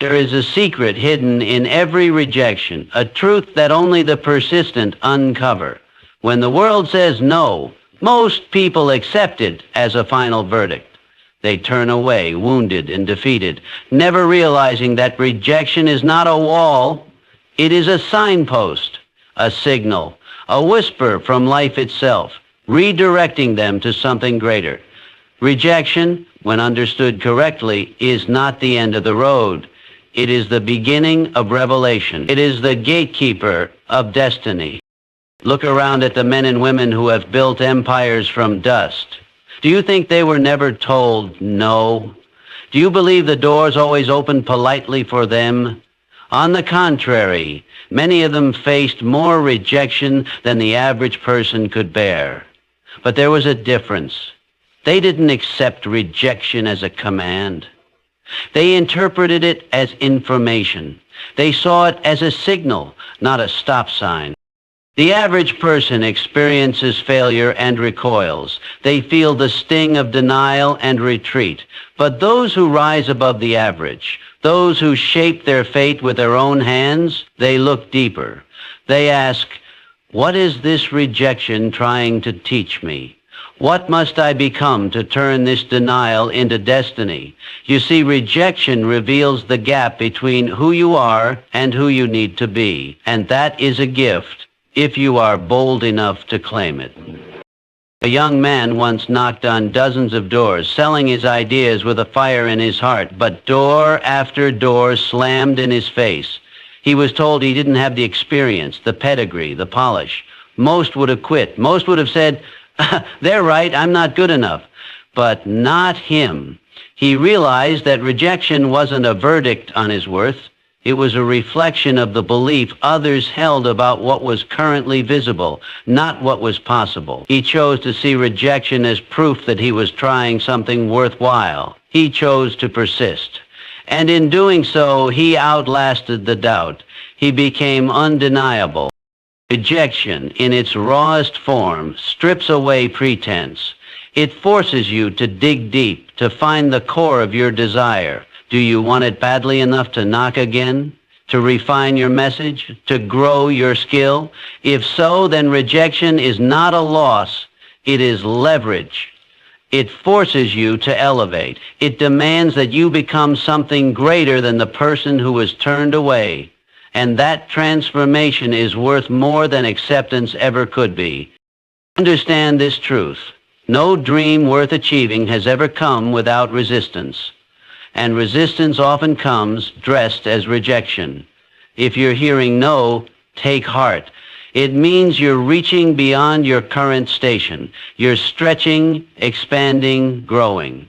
There is a secret hidden in every rejection, a truth that only the persistent uncover. When the world says no, most people accept it as a final verdict. They turn away, wounded and defeated, never realizing that rejection is not a wall. It is a signpost, a signal, a whisper from life itself, redirecting them to something greater. Rejection, when understood correctly, is not the end of the road. It is the beginning of revelation. It is the gatekeeper of destiny. Look around at the men and women who have built empires from dust. Do you think they were never told no? Do you believe the doors always opened politely for them? On the contrary, many of them faced more rejection than the average person could bear. But there was a difference. They didn't accept rejection as a command. They interpreted it as information. They saw it as a signal, not a stop sign. The average person experiences failure and recoils. They feel the sting of denial and retreat. But those who rise above the average, those who shape their fate with their own hands, they look deeper. They ask, what is this rejection trying to teach me? What must I become to turn this denial into destiny? You see, rejection reveals the gap between who you are and who you need to be. And that is a gift if you are bold enough to claim it. A young man once knocked on dozens of doors, selling his ideas with a fire in his heart, but door after door slammed in his face. He was told he didn't have the experience, the pedigree, the polish. Most would have quit. Most would have said, they're right, I'm not good enough. But not him. He realized that rejection wasn't a verdict on his worth. It was a reflection of the belief others held about what was currently visible, not what was possible. He chose to see rejection as proof that he was trying something worthwhile. He chose to persist. And in doing so, he outlasted the doubt. He became undeniable. Rejection, in its rawest form, strips away pretense. It forces you to dig deep, to find the core of your desire. Do you want it badly enough to knock again? To refine your message? To grow your skill? If so, then rejection is not a loss. It is leverage. It forces you to elevate. It demands that you become something greater than the person who was turned away. And that transformation is worth more than acceptance ever could be. Understand this truth. No dream worth achieving has ever come without resistance. And resistance often comes dressed as rejection. If you're hearing no, take heart. It means you're reaching beyond your current station. You're stretching, expanding, growing.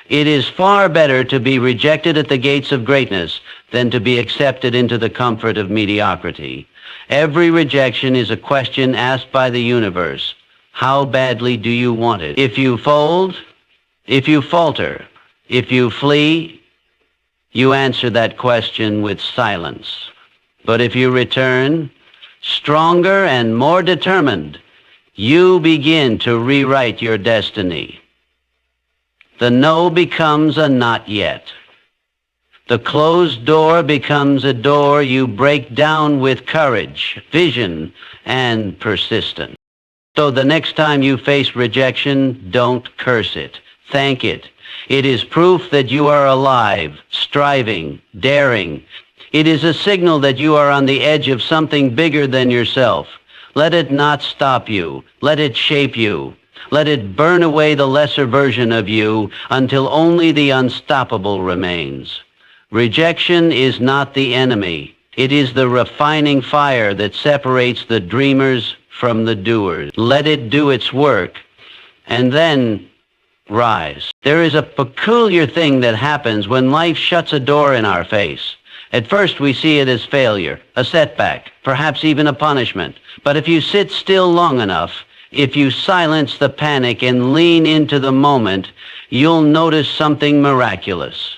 It is far better to be rejected at the gates of greatness than to be accepted into the comfort of mediocrity. Every rejection is a question asked by the universe. How badly do you want it? If you fold, if you falter, if you flee, you answer that question with silence. But if you return, stronger and more determined, you begin to rewrite your destiny. The no becomes a not yet. The closed door becomes a door you break down with courage, vision, and persistence. So the next time you face rejection, don't curse it. Thank it. It is proof that you are alive, striving, daring. It is a signal that you are on the edge of something bigger than yourself. Let it not stop you. Let it shape you. Let it burn away the lesser version of you until only the unstoppable remains. Rejection is not the enemy. It is the refining fire that separates the dreamers from the doers. Let it do its work, and then rise. There is a peculiar thing that happens when life shuts a door in our face. At first we see it as failure, a setback, perhaps even a punishment. But if you sit still long enough, if you silence the panic and lean into the moment, you'll notice something miraculous.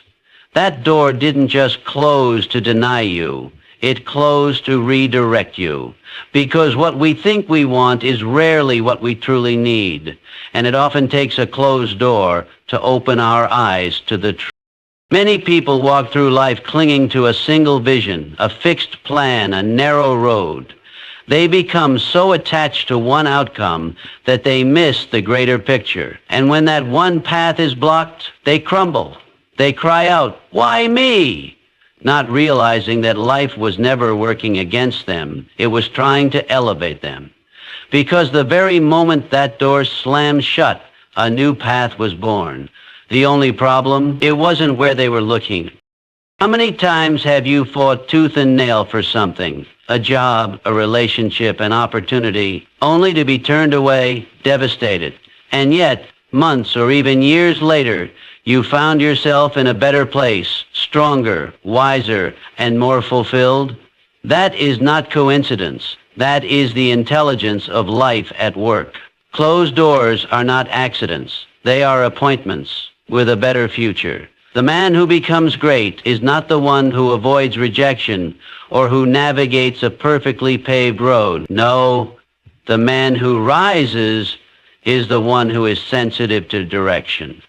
That door didn't just close to deny you. It closed to redirect you. Because what we think we want is rarely what we truly need. And it often takes a closed door to open our eyes to the truth. Many people walk through life clinging to a single vision, a fixed plan, a narrow road. They become so attached to one outcome that they miss the greater picture. And when that one path is blocked, they crumble. They cry out, "Why me?" Not realizing that life was never working against them. It was trying to elevate them. Because the very moment that door slammed shut, a new path was born. The only problem, it wasn't where they were looking. How many times have you fought tooth and nail for something? A job, a relationship, an opportunity, only to be turned away, devastated. And yet, months or even years later, you found yourself in a better place, stronger, wiser, and more fulfilled? That is not coincidence. That is the intelligence of life at work. Closed doors are not accidents. They are appointments with a better future. The man who becomes great is not the one who avoids rejection or who navigates a perfectly paved road. No, the man who rises is the one who is sensitive to direction,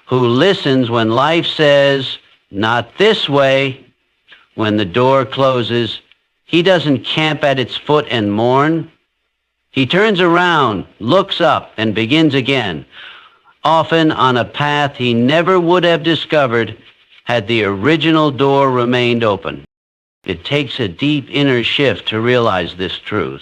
who listens when life says, "Not this way." When the door closes, he doesn't camp at its foot and mourn. He turns around, looks up, and begins again, often on a path he never would have discovered had the original door remained open. It takes a deep inner shift to realize this truth.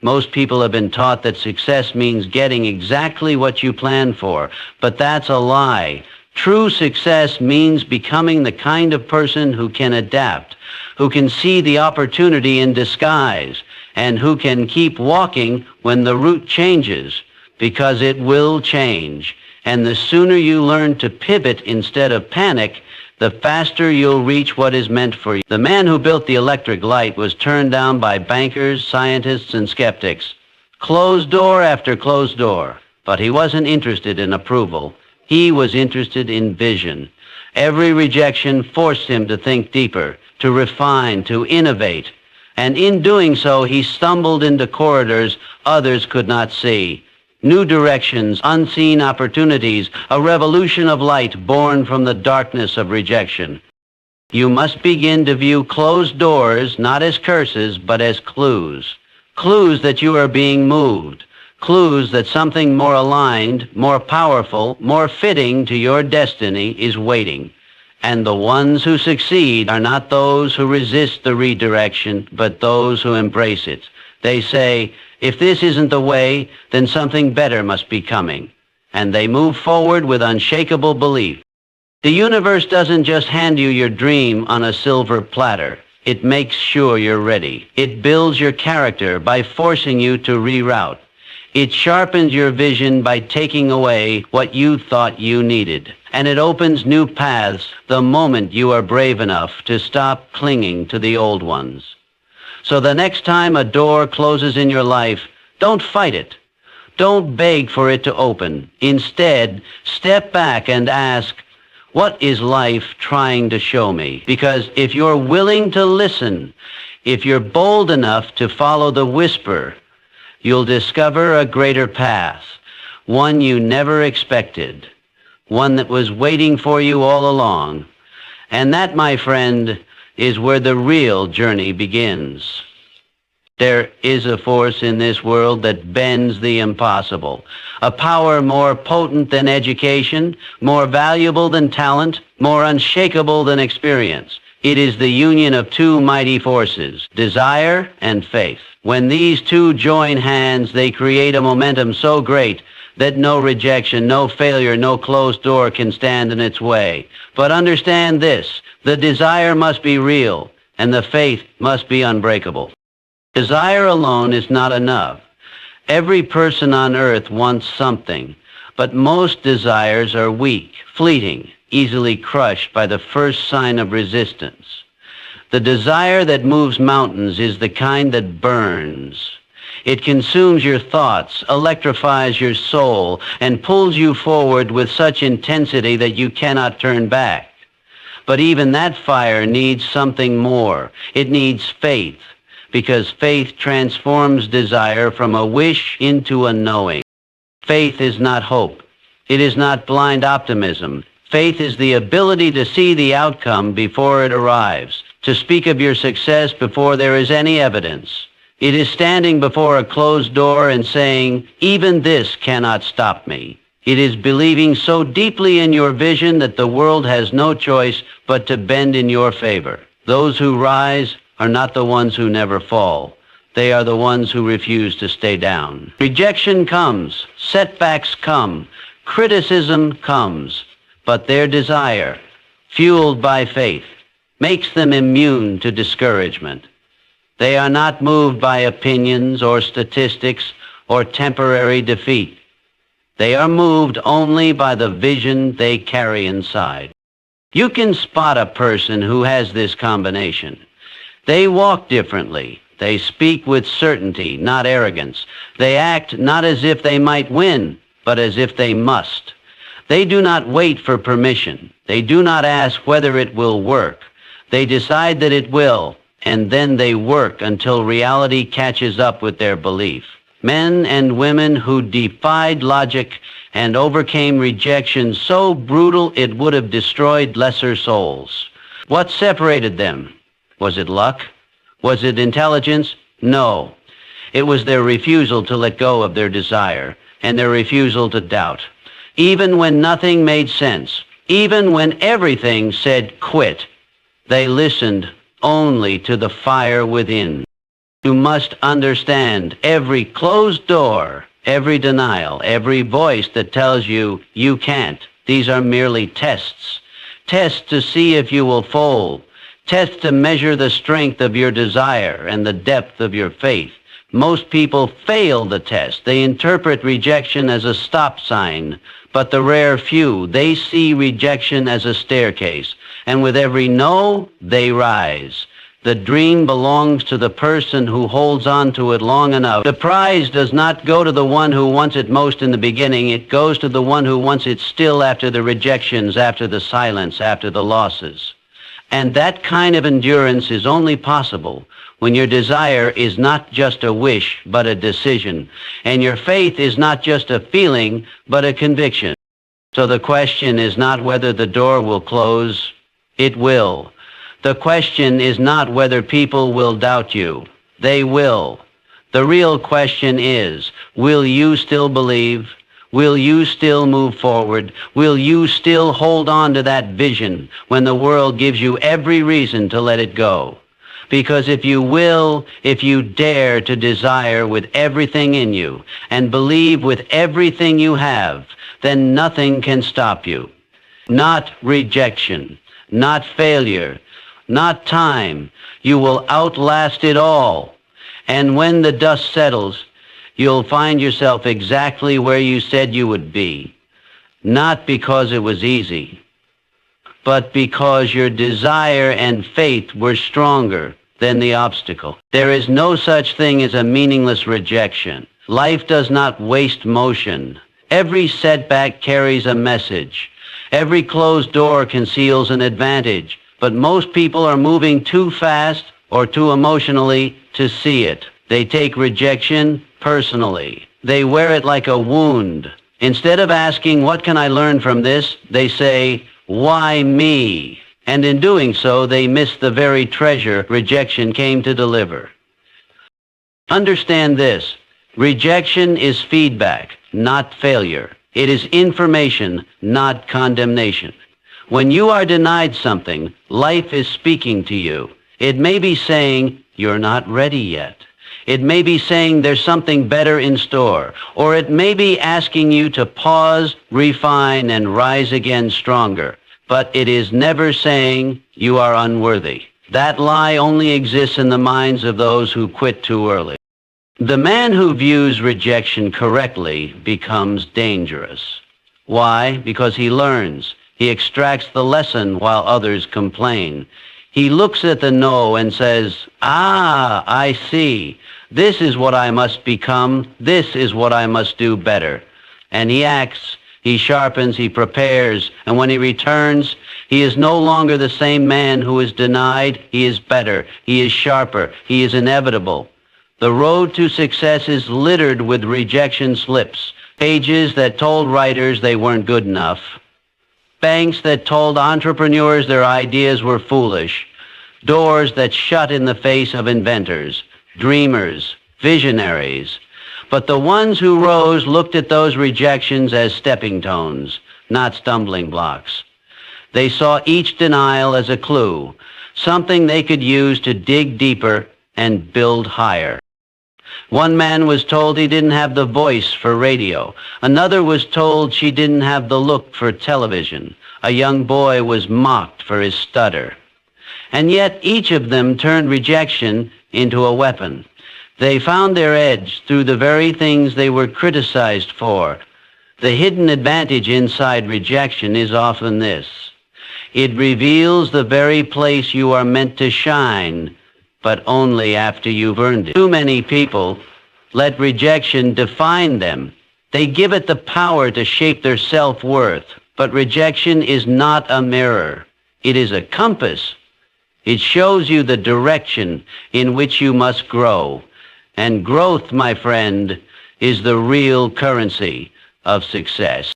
Most people have been taught that success means getting exactly what you plan for, but that's a lie. True success means becoming the kind of person who can adapt, who can see the opportunity in disguise, and who can keep walking when the route changes, because it will change. And the sooner you learn to pivot instead of panic, the faster you'll reach what is meant for you. The man who built the electric light was turned down by bankers, scientists, and skeptics. Closed door after closed door. But he wasn't interested in approval. He was interested in vision. Every rejection forced him to think deeper, to refine, to innovate. And in doing so, he stumbled into corridors others could not see. New directions, unseen opportunities, a revolution of light born from the darkness of rejection. You must begin to view closed doors not as curses, but as clues. Clues that you are being moved. Clues that something more aligned, more powerful, more fitting to your destiny is waiting. And the ones who succeed are not those who resist the redirection, but those who embrace it. They say, "If this isn't the way, then something better must be coming." And they move forward with unshakable belief. The universe doesn't just hand you your dream on a silver platter. It makes sure you're ready. It builds your character by forcing you to reroute. It sharpens your vision by taking away what you thought you needed. And it opens new paths the moment you are brave enough to stop clinging to the old ones. So the next time a door closes in your life, don't fight it. Don't beg for it to open. Instead, step back and ask, what is life trying to show me? Because if you're willing to listen, if you're bold enough to follow the whisper, you'll discover a greater path, one you never expected, one that was waiting for you all along. And that, my friend, is where the real journey begins. There is a force in this world that bends the impossible, a power more potent than education, more valuable than talent, more unshakable than experience. It is the union of two mighty forces, desire and faith. When these two join hands, they create a momentum so great that no rejection, no failure, no closed door can stand in its way. But understand this, the desire must be real, and the faith must be unbreakable. Desire alone is not enough. Every person on earth wants something, but most desires are weak, fleeting, easily crushed by the first sign of resistance. The desire that moves mountains is the kind that burns. It consumes your thoughts, electrifies your soul, and pulls you forward with such intensity that you cannot turn back. But even that fire needs something more. It needs faith, because faith transforms desire from a wish into a knowing. Faith is not hope. It is not blind optimism. Faith is the ability to see the outcome before it arrives, to speak of your success before there is any evidence. It is standing before a closed door and saying, "Even this cannot stop me." It is believing so deeply in your vision that the world has no choice but to bend in your favor. Those who rise are not the ones who never fall. They are the ones who refuse to stay down. Rejection comes, setbacks come, criticism comes, but their desire, fueled by faith, makes them immune to discouragement. They are not moved by opinions or statistics or temporary defeat. They are moved only by the vision they carry inside. You can spot a person who has this combination. They walk differently. They speak with certainty, not arrogance. They act not as if they might win, but as if they must. They do not wait for permission. They do not ask whether it will work. They decide that it will, and then they work until reality catches up with their belief. Men and women who defied logic and overcame rejection so brutal it would have destroyed lesser souls. What separated them? Was it luck? Was it intelligence? No. It was their refusal to let go of their desire and their refusal to doubt. Even when nothing made sense, even when everything said quit, they listened only to the fire within. You must understand every closed door, every denial, every voice that tells you you can't. These are merely tests. Tests to see if you will fold. Tests to measure the strength of your desire and the depth of your faith. Most people fail the test. They interpret rejection as a stop sign, but the rare few, they see rejection as a staircase, and with every no, they rise. The dream belongs to the person who holds on to it long enough. The prize does not go to the one who wants it most in the beginning. It goes to the one who wants it still after the rejections, after the silence, after the losses. And that kind of endurance is only possible when your desire is not just a wish, but a decision, and your faith is not just a feeling, but a conviction. So the question is not whether the door will close. It will. The question is not whether people will doubt you. They will. The real question is, will you still believe? Will you still move forward? Will you still hold on to that vision when the world gives you every reason to let it go? Because if you will, if you dare to desire with everything in you and believe with everything you have, then nothing can stop you. Not rejection, not failure, not time. You will outlast it all. And when the dust settles, you'll find yourself exactly where you said you would be. Not because it was easy, but because your desire and faith were stronger than the obstacle. There is no such thing as a meaningless rejection. Life does not waste motion. Every setback carries a message. Every closed door conceals an advantage. But most people are moving too fast or too emotionally to see it. They take rejection personally. They wear it like a wound. Instead of asking, what can I learn from this? They say, why me? And in doing so, they miss the very treasure rejection came to deliver. Understand this. Rejection is feedback, not failure. It is information, not condemnation. When you are denied something, life is speaking to you. It may be saying, you're not ready yet. It may be saying there's something better in store. Or it may be asking you to pause, refine, and rise again stronger. But it is never saying you are unworthy. That lie only exists in the minds of those who quit too early. The man who views rejection correctly becomes dangerous. Why? Because he learns. He extracts the lesson while others complain. He looks at the no and says, I see. This is what I must become. This is what I must do better. And he acts, he sharpens, he prepares, and when he returns, he is no longer the same man who is denied. He is better. He is sharper. He is inevitable. The road to success is littered with rejection slips, pages that told writers they weren't good enough, banks that told entrepreneurs their ideas were foolish, doors that shut in the face of inventors, dreamers, visionaries. But the ones who rose looked at those rejections as stepping stones, not stumbling blocks. They saw each denial as a clue, something they could use to dig deeper and build higher. One man was told he didn't have the voice for radio. Another was told she didn't have the look for television. A young boy was mocked for his stutter. And yet each of them turned rejection into a weapon. They found their edge through the very things they were criticized for. The hidden advantage inside rejection is often this. It reveals the very place you are meant to shine, but only after you've earned it. Too many people let rejection define them. They give it the power to shape their self-worth. But rejection is not a mirror. It is a compass. It shows you the direction in which you must grow. And growth, my friend, is the real currency of success.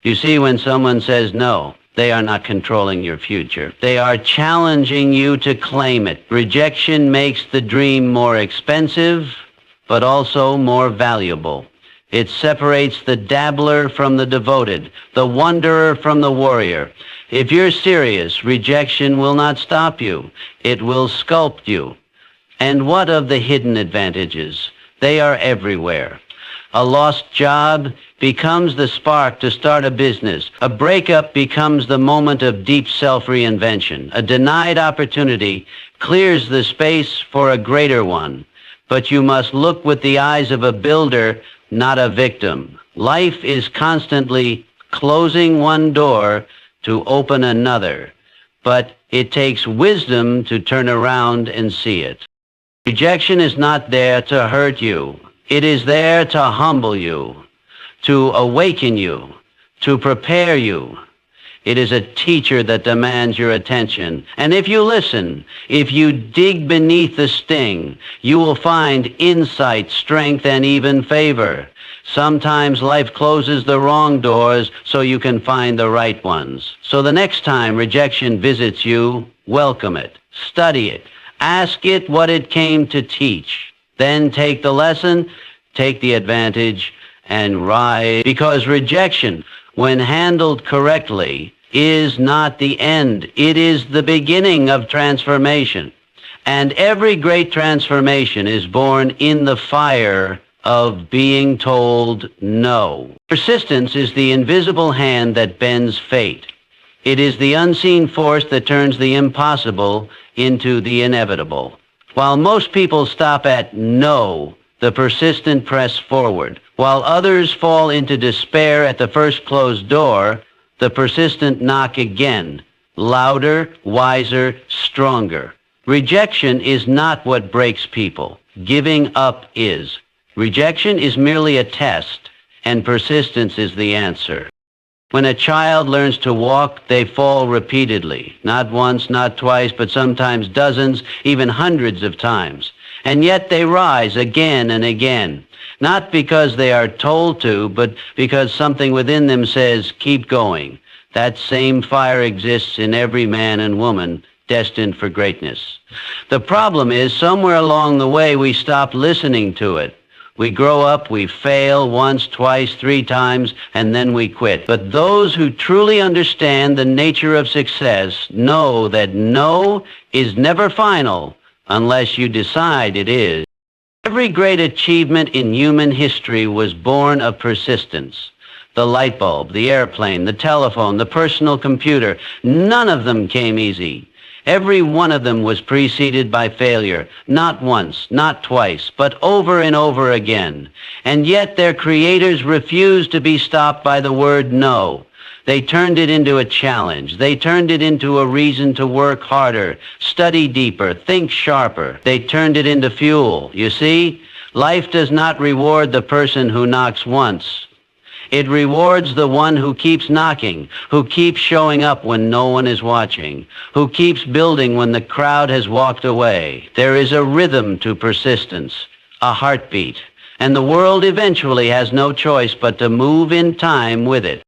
You see, when someone says no, they are not controlling your future. They are challenging you to claim it. Rejection makes the dream more expensive, but also more valuable. It separates the dabbler from the devoted, the wanderer from the warrior. If you're serious, rejection will not stop you. It will sculpt you. And what of the hidden advantages? They are everywhere. A lost job becomes the spark to start a business. A breakup becomes the moment of deep self-reinvention. A denied opportunity clears the space for a greater one. But you must look with the eyes of a builder, not a victim. Life is constantly closing one door to open another. But it takes wisdom to turn around and see it. Rejection is not there to hurt you. It is there to humble you, to awaken you, to prepare you. It is a teacher that demands your attention. And if you listen, if you dig beneath the sting, you will find insight, strength, and even favor. Sometimes life closes the wrong doors so you can find the right ones. So the next time rejection visits you, welcome it, study it, ask it what it came to teach. Then take the lesson, take the advantage, and rise. Because rejection, when handled correctly, is not the end. It is the beginning of transformation. And every great transformation is born in the fire of being told no. Persistence is the invisible hand that bends fate. It is the unseen force that turns the impossible into the inevitable. While most people stop at no, the persistent press forward. While others fall into despair at the first closed door, the persistent knock again, louder, wiser, stronger. Rejection is not what breaks people. Giving up is. Rejection is merely a test, and persistence is the answer. When a child learns to walk, they fall repeatedly. Not once, not twice, but sometimes dozens, even hundreds of times. And yet they rise again and again. Not because they are told to, but because something within them says, keep going. That same fire exists in every man and woman destined for greatness. The problem is, somewhere along the way, we stop listening to it. We grow up, we fail once, twice, 3 times, and then we quit. But those who truly understand the nature of success know that no is never final unless you decide it is. Every great achievement in human history was born of persistence. The light bulb, the airplane, the telephone, the personal computer, none of them came easy. Every one of them was preceded by failure, not once, not twice, but over and over again. And yet their creators refused to be stopped by the word no. They turned it into a challenge. They turned it into a reason to work harder, study deeper, think sharper. They turned it into fuel. You see, life does not reward the person who knocks once. It rewards the one who keeps knocking, who keeps showing up when no one is watching, who keeps building when the crowd has walked away. There is a rhythm to persistence, a heartbeat, and the world eventually has no choice but to move in time with it.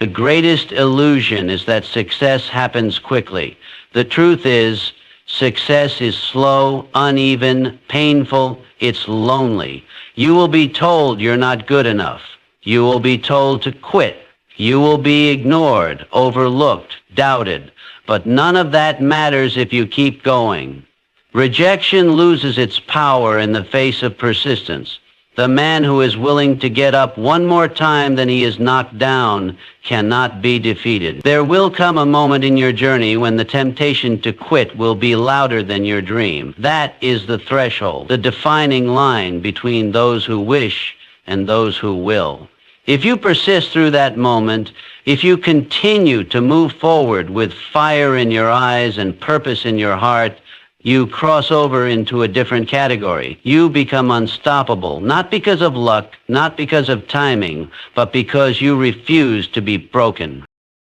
The greatest illusion is that success happens quickly. The truth is, success is slow, uneven, painful, it's lonely. You will be told you're not good enough. You will be told to quit. You will be ignored, overlooked, doubted. But none of that matters if you keep going. Rejection loses its power in the face of persistence. The man who is willing to get up one more time than he is knocked down cannot be defeated. There will come a moment in your journey when the temptation to quit will be louder than your dream. That is the threshold, the defining line between those who wish and those who will. If you persist through that moment, if you continue to move forward with fire in your eyes and purpose in your heart, you cross over into a different category. You become unstoppable, not because of luck, not because of timing, but because you refuse to be broken.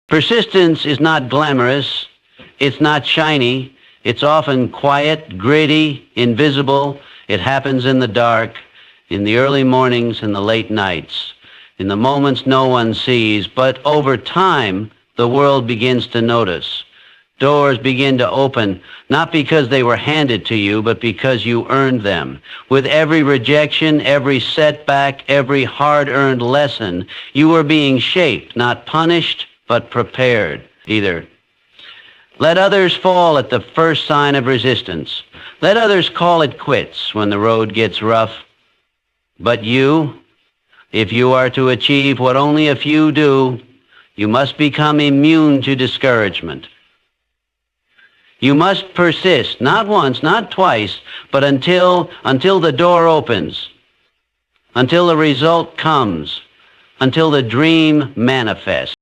Persistence is not glamorous. It's not shiny. It's often quiet, gritty, invisible. It happens in the dark, in the early mornings and the late nights, in the moments no one sees, but over time, the world begins to notice. Doors begin to open, not because they were handed to you, but because you earned them. With every rejection, every setback, every hard-earned lesson, you were being shaped, not punished, but prepared, either. Let others fall at the first sign of resistance. Let others call it quits when the road gets rough. But you, if you are to achieve what only a few do, you must become immune to discouragement. You must persist, not once, not twice, but until the door opens, until the result comes, until the dream manifests.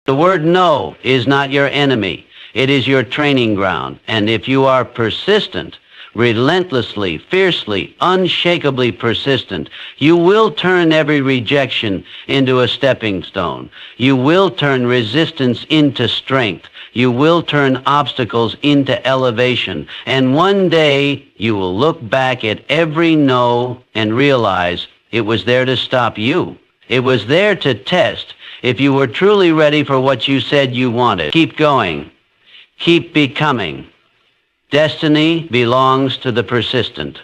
The word no is not your enemy. It is your training ground. And if you are persistent, relentlessly, fiercely, unshakably persistent, you will turn every rejection into a stepping stone. You will turn resistance into strength. You will turn obstacles into elevation. And one day, you will look back at every no and realize it was there to stop you. It was there to test if you were truly ready for what you said you wanted. Keep going. Keep becoming. Destiny belongs to the persistent.